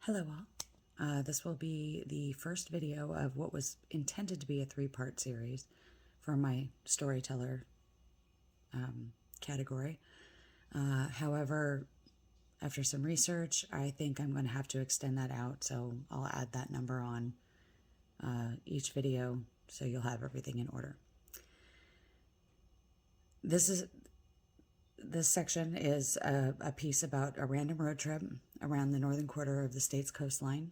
Hello all. This will be the first video of what was intended to be a three-part series for my storyteller category. However, after some research, I think I'm going to have to extend that out, so I'll add that number on each video so you'll have everything in order. This section is a piece about a random road trip around the northern quarter of the state's coastline,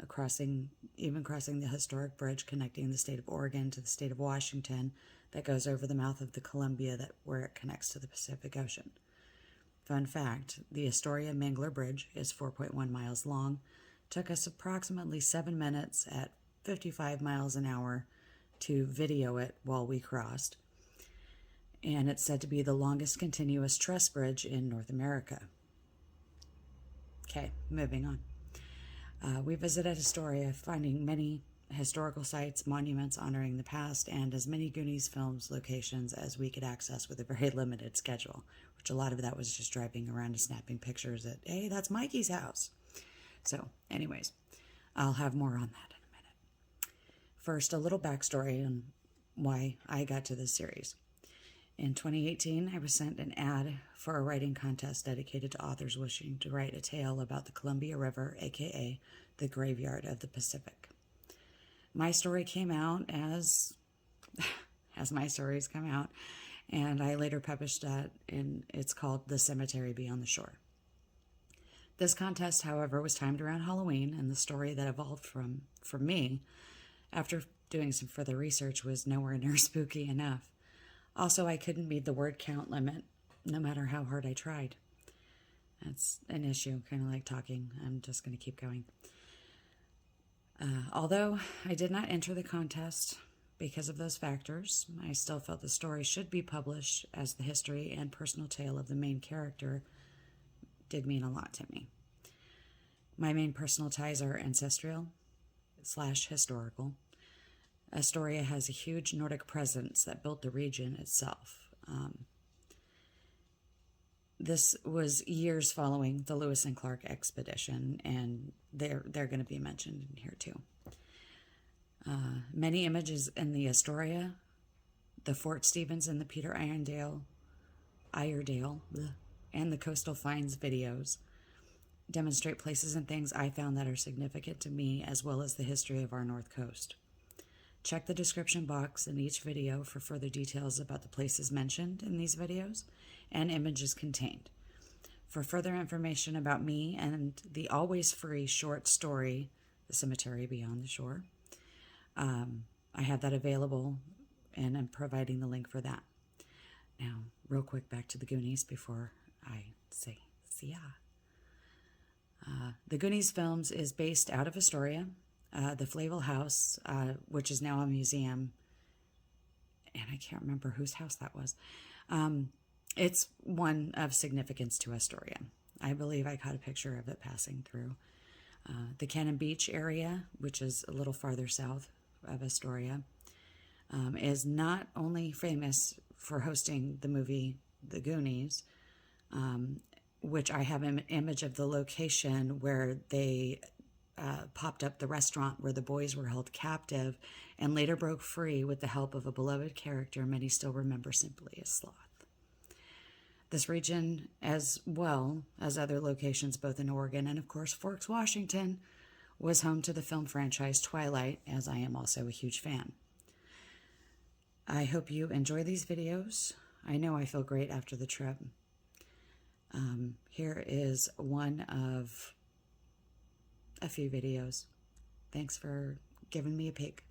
crossing the historic bridge connecting the state of Oregon to the state of Washington that goes over the mouth of the Columbia where it connects to the Pacific Ocean. Fun fact, the Astoria Mangler Bridge is 4.1 miles long. Took us approximately 7 minutes at 55 miles an hour to video it while we crossed. And it's said to be the longest continuous truss bridge in North America. Okay, moving on. We visited Astoria, finding many historical sites, monuments honoring the past, and as many Goonies films locations as we could access with a very limited schedule, which a lot of that was just driving around and snapping pictures at, hey, that's Mikey's house. So, anyways, I'll have more on that in a minute. First, a little backstory on why I got to this series. In 2018, I was sent an ad for a writing contest dedicated to authors wishing to write a tale about the Columbia River, aka the graveyard of the Pacific. My story came out as my stories come out, and I later published that, and it's called The Cemetery Beyond the Shore. This contest, however, was timed around Halloween, and the story that evolved from me, after doing some further research, was nowhere near spooky enough. Also, I couldn't meet the word count limit, no matter how hard I tried. That's an issue, kind of like talking. I'm just going to keep going. Although I did not enter the contest because of those factors, I still felt the story should be published, as the history and personal tale of the main character did mean a lot to me. My main personal ties are ancestral/historical. Astoria has a huge Nordic presence that built the region itself. This was years following the Lewis and Clark expedition, and they're going to be mentioned in here too. Many images in the Astoria, the Fort Stevens and the Peter Iredale, and the Coastal Finds videos demonstrate places and things I found that are significant to me, as well as the history of our North Coast. Check the description box in each video for further details about the places mentioned in these videos and images contained. For further information about me and the always free short story, The Cemetery Beyond the Shore, I have that available, and I'm providing the link for that. Now, real quick, back to the Goonies before I say see ya. The Goonies films is based out of Astoria. The Flavel House, which is now a museum, and I can't remember whose house that was. It's one of significance to Astoria. I believe I caught a picture of it passing through. The Cannon Beach area, which is a little farther south of Astoria, is not only famous for hosting the movie The Goonies, which I have an image of the location where they popped up the restaurant where the boys were held captive and later broke free with the help of a beloved character many still remember simply as Sloth. This region, as well as other locations both in Oregon and of course Forks, Washington, was home to the film franchise Twilight, as I am also a huge fan. I hope you enjoy these videos. I know I feel great after the trip. Here is one of a few videos. Thanks for giving me a peek.